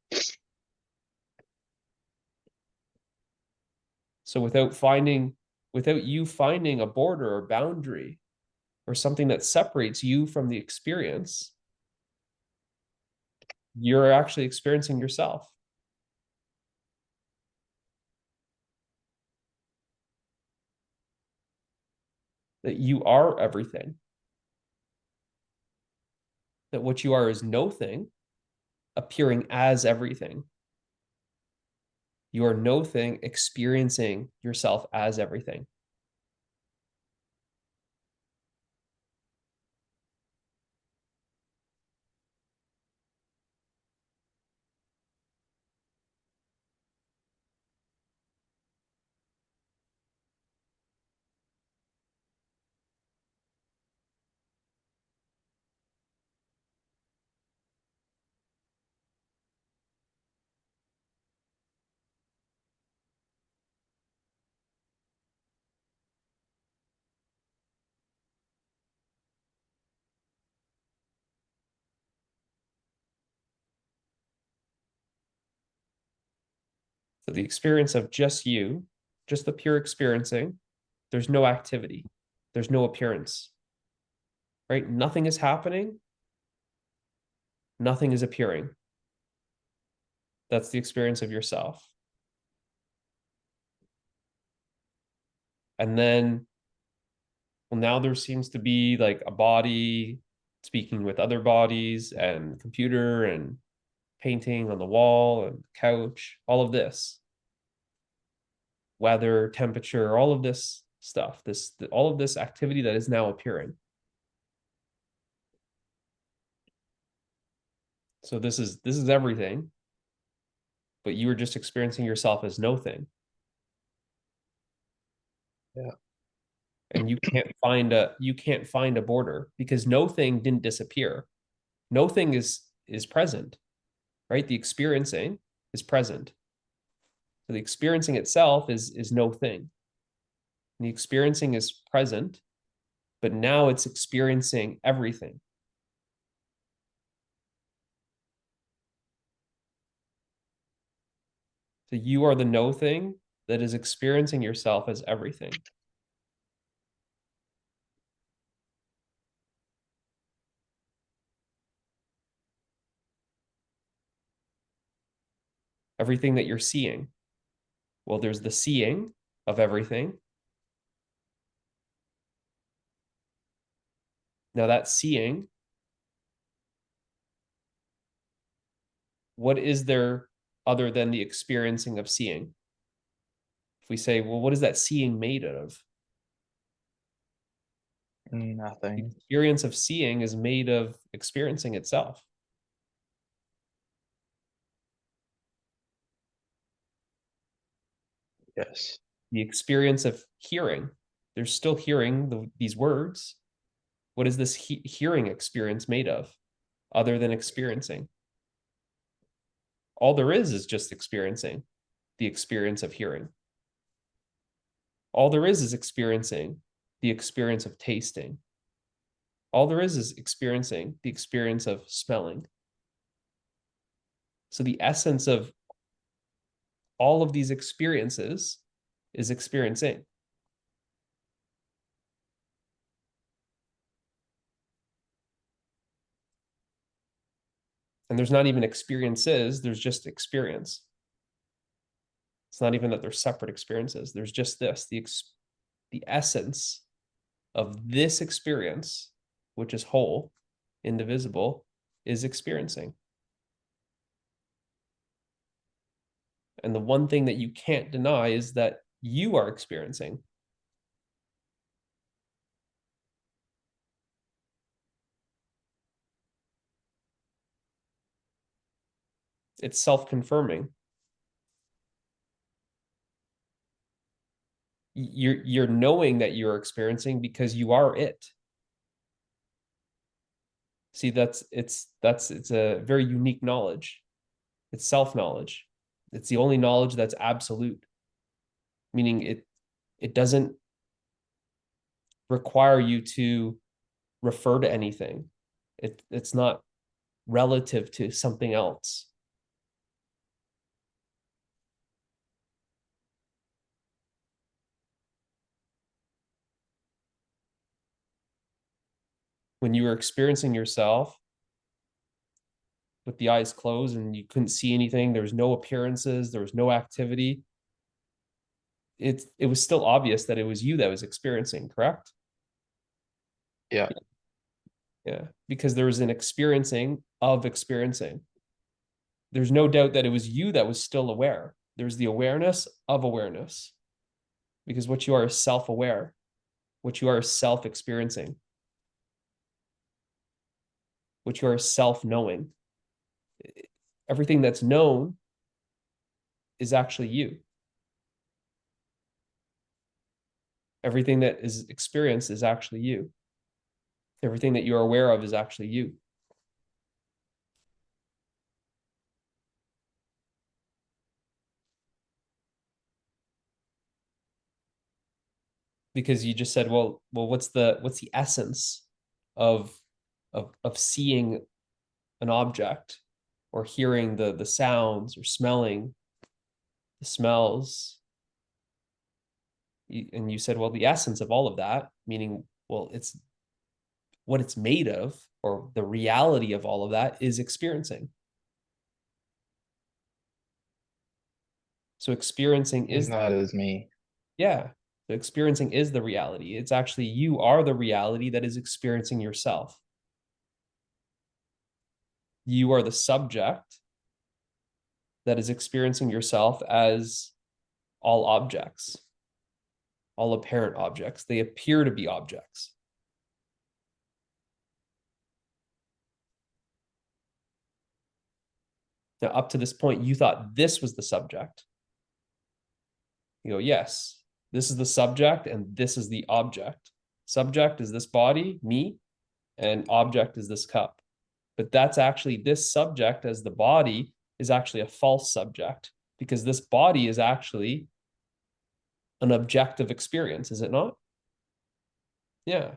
So without you finding a border or boundary or something that separates you from the experience, you're actually experiencing yourself. That you are everything. That what you are is no thing, appearing as everything. You are no thing, experiencing yourself as everything. So the experience of just you, just the pure experiencing, there's no activity, there's no appearance, right? Nothing is happening, nothing is appearing. That's the experience of yourself. And then, well, now there seems to be like a body speaking with other bodies, and computer and painting on the wall and couch, all of this, weather, temperature, all of this stuff, all of this activity that is now appearing. So this is everything, but you were just experiencing yourself as no thing. Yeah. And you can't find a border, because no thing didn't disappear. No thing is present, right? The experiencing is present. So the experiencing itself is no thing. And the experiencing is present, but now it's experiencing everything. So you are the no thing that is experiencing yourself as everything. Everything that you're seeing. Well, there's the seeing of everything. Now that seeing, what is there other than the experiencing of seeing? If we say, well, what is that seeing made of? The Nothing. experience of seeing is made of experiencing itself. Yes. The experience of hearing, there's still hearing these words. What is this hearing experience made of other than experiencing? All there is just experiencing the experience of hearing. All there is experiencing the experience of tasting. All there is experiencing the experience of smelling. So the essence of all of these experiences is experiencing. And there's not even experiences, there's just experience. It's not even that they're separate experiences. There's just this, the essence of this experience, which is whole, indivisible, is experiencing. And the one thing that you can't deny is that you are experiencing. It's self-confirming. You're knowing that you're experiencing because you are it. See, it's a very unique knowledge. It's self-knowledge. It's the only knowledge that's absolute, meaning it doesn't require you to refer to anything. It's not relative to something else. When you were experiencing yourself with the eyes closed and you couldn't see anything, there was no appearances, there was no activity, it was still obvious that it was you that was experiencing, correct? Yeah. Yeah, because there was an experiencing of experiencing. There's no doubt that it was you that was still aware. There's the awareness of awareness, because what you are is self-aware, what you are is self-experiencing, what you are is self-knowing. Everything that's known is actually you. Everything that is experienced is actually you. Everything that you're aware of is actually you. Because you just said, well, what's the essence of of seeing an object or hearing the sounds or smelling the smells? And you said, well, the essence of all of that, meaning, well, it's what it's made of, or the reality of all of that is experiencing. So experiencing And is, that is me. yeah, the experiencing is the reality. It's actually you are the reality that is experiencing yourself. You are the subject that is experiencing yourself as all objects, all apparent objects. They appear to be objects. Now, up to this point, you thought this was the subject. You go, yes, this is the subject and this is the object. Subject is this body, me, and object is this cup. But that's actually, this subject as the body is actually a false subject, because this body is actually an objective experience, is it not? Yeah.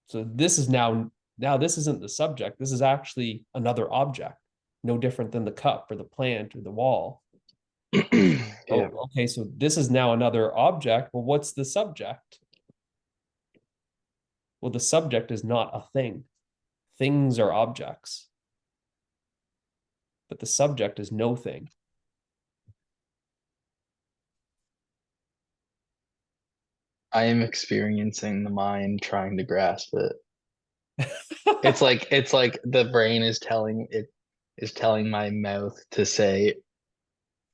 So this is now this isn't the subject. This is actually another object, no different than the cup or the plant or the wall. Yeah. Oh, okay. So this is now another object. Well, what's the subject? Well, the subject is not a thing. Things are objects, but the subject is no thing. I am experiencing the mind trying to grasp it. It's like the brain is telling my mouth to say,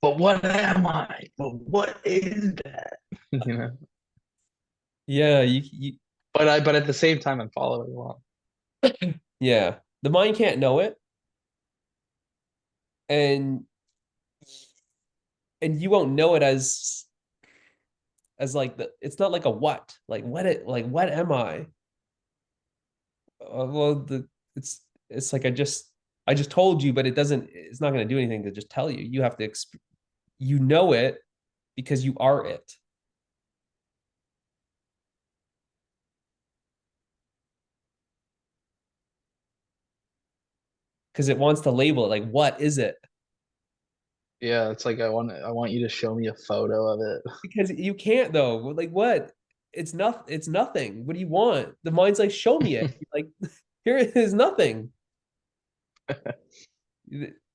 but what am I? But what is that? You know? Yeah, you But at the same time I'm following along. yeah. The mind can't know it, and you won't know it as like the, it's not like a what, like what am I? Well, it's like I just told you, but it's not going to do anything to just tell you. You have to you know it because you are it. Because it wants to label it like, what is it? Yeah, it's like I want you to show me a photo of it. Because you can't though. Like what? It's nothing. What do you want? The mind's like, show me it. Like, here it is nothing.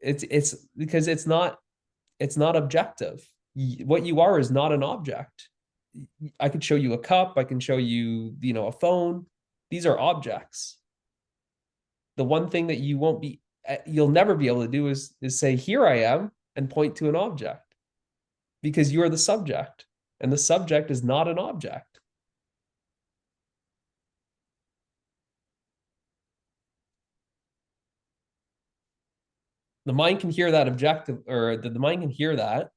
It's because it's not objective. What you are is not an object. I could show you a cup. I can show you, a phone. These are objects. The one thing that you'll never be able to do is say, here I am, and point to an object, because you are the subject, and the subject is not an object. The mind can hear that objective, or the mind can hear that,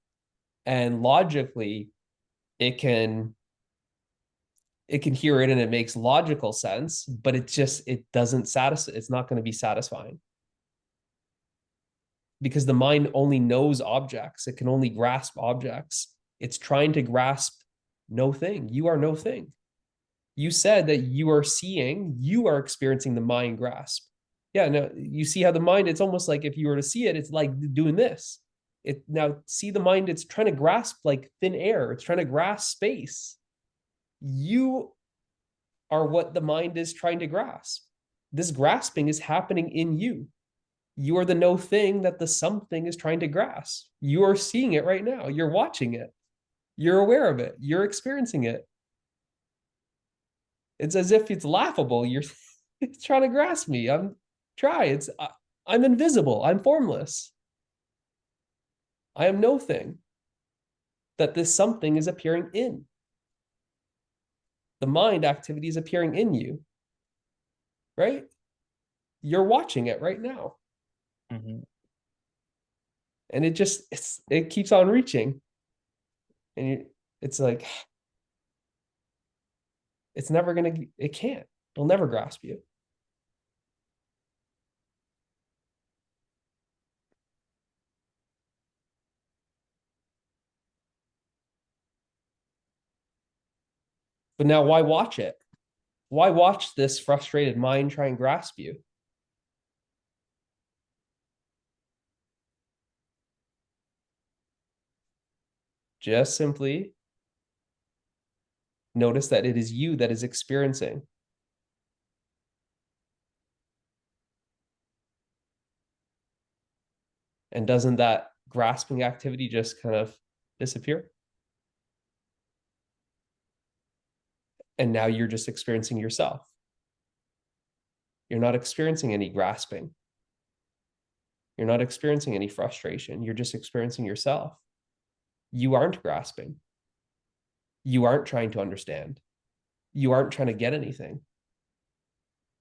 and logically it can hear it, and it makes logical sense, but it doesn't satisfy. It's not going to be satisfying, because the mind only knows objects. It can only grasp objects. It's trying to grasp no thing. You are no thing. You said that you are seeing, you are experiencing the mind grasp. Yeah, no, you see how the mind, it's almost like if you were to see it, it's like doing this. Now see the mind, it's trying to grasp like thin air. It's trying to grasp space. You are what the mind is trying to grasp. This grasping is happening in you. You are the no thing that the something is trying to grasp. You are seeing it right now. You're watching it. You're aware of it. You're experiencing it. It's as if it's laughable. You're it's trying to grasp me. I'm invisible. I'm formless. I am no thing that this something is appearing in. The mind activity is appearing in you, right? You're watching it right now. Mm-hmm. And it keeps on reaching. And it's like, it can't. It'll never grasp you. But now why watch it? Why watch this frustrated mind try and grasp you? Just simply notice that it is you that is experiencing. And doesn't that grasping activity just kind of disappear? And now you're just experiencing yourself. You're not experiencing any grasping. You're not experiencing any frustration. You're just experiencing yourself. You aren't grasping. You aren't trying to understand. You aren't trying to get anything.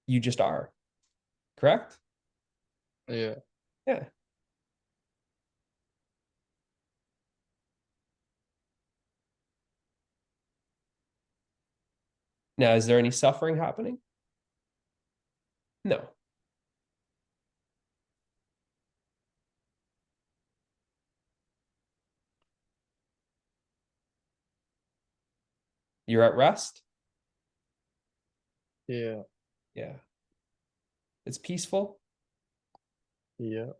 You just are. Correct? Yeah. Yeah. Now, is there any suffering happening? No. You're at rest? Yeah. Yeah. It's peaceful? Yeah.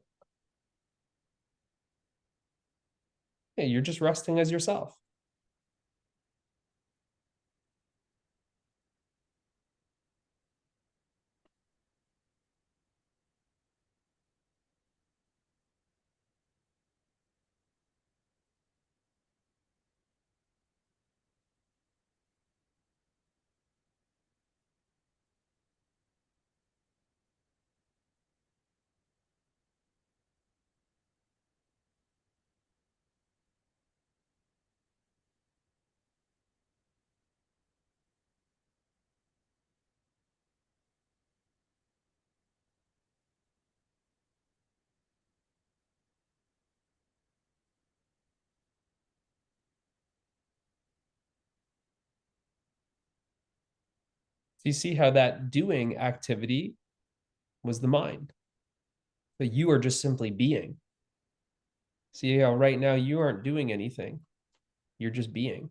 Yeah, you're just resting as yourself. So you see how that doing activity was the mind, but you are just simply being. See how right now you aren't doing anything. You're just being.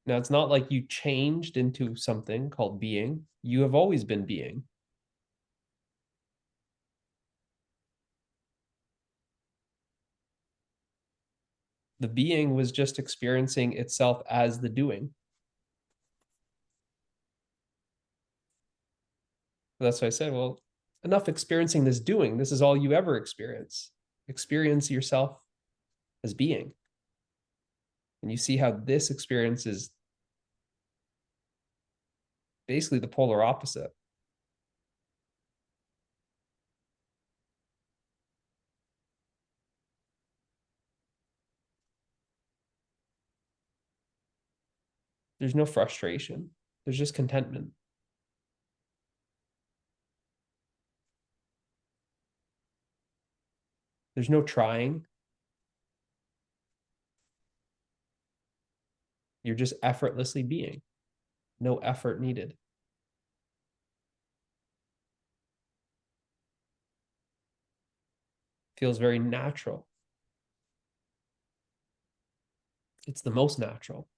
Now, it's not like you changed into something called being. You have always been being. The being was just experiencing itself as the doing. That's why I said, well, enough experiencing this doing. This is all you ever experience. Experience yourself as being. And you see how this experience is basically the polar opposite. There's no frustration. There's just contentment. There's no trying. You're just effortlessly being. No effort needed. Feels very natural. It's the most natural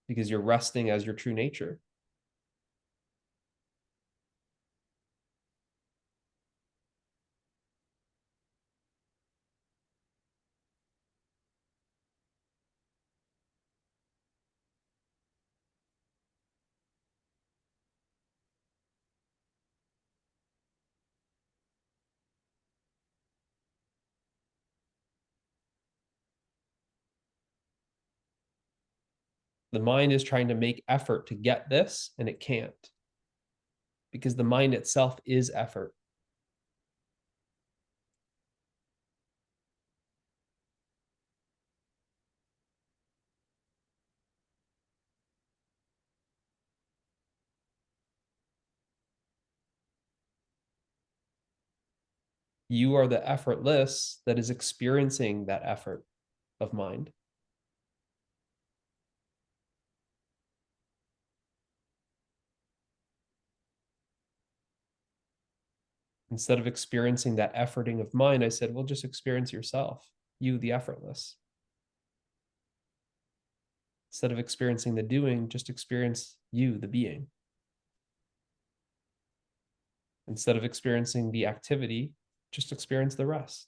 because you're resting as your true nature. The mind is trying to make effort to get this, and it can't because the mind itself is effort. You are the effortless that is experiencing that effort of mind. Instead of experiencing that efforting of mind, I said, well, just experience yourself, you, the effortless. Instead of experiencing the doing, just experience you, the being. Instead of experiencing the activity, just experience the rest.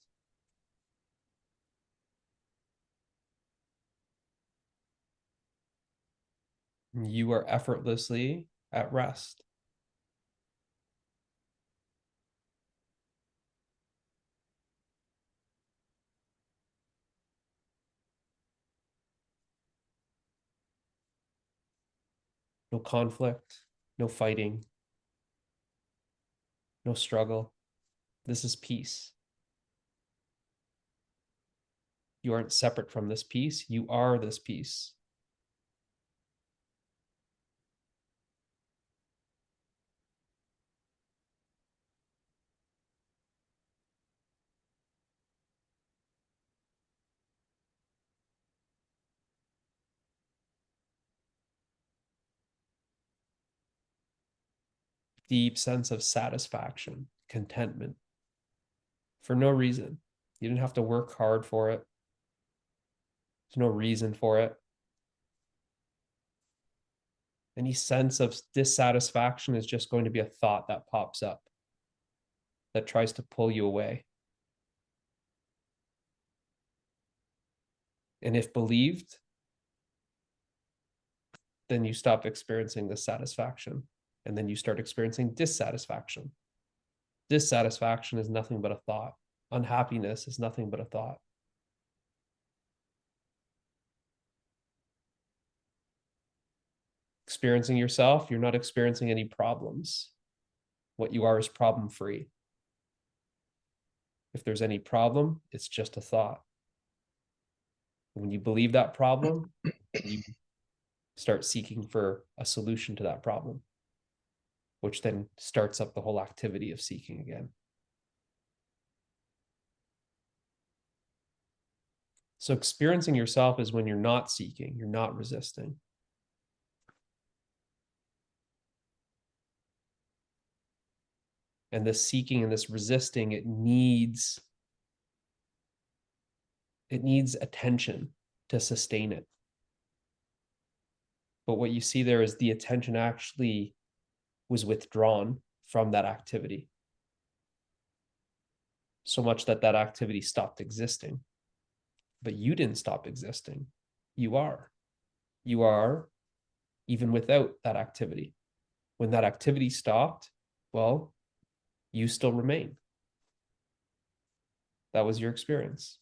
You are effortlessly at rest. No conflict, no fighting, no struggle. This is peace. You aren't separate from this peace. You are this peace. Deep sense of satisfaction, contentment for no reason. You didn't have to work hard for it. There's no reason for it. Any sense of dissatisfaction is just going to be a thought that pops up that tries to pull you away. And if believed, then you stop experiencing this satisfaction. And then you start experiencing dissatisfaction. Dissatisfaction is nothing but a thought. Unhappiness is nothing but a thought. Experiencing yourself, you're not experiencing any problems. What you are is problem free. If there's any problem, it's just a thought. When you believe that problem, you start seeking for a solution to that problem, which then starts up the whole activity of seeking again. So experiencing yourself is when you're not seeking, you're not resisting. And this seeking and this resisting, it needs attention to sustain it. But what you see there is the attention actually was withdrawn from that activity. So much that that activity stopped existing. But you didn't stop existing. You are. You are even without that activity, when that activity stopped, well, you still remain. That was your experience.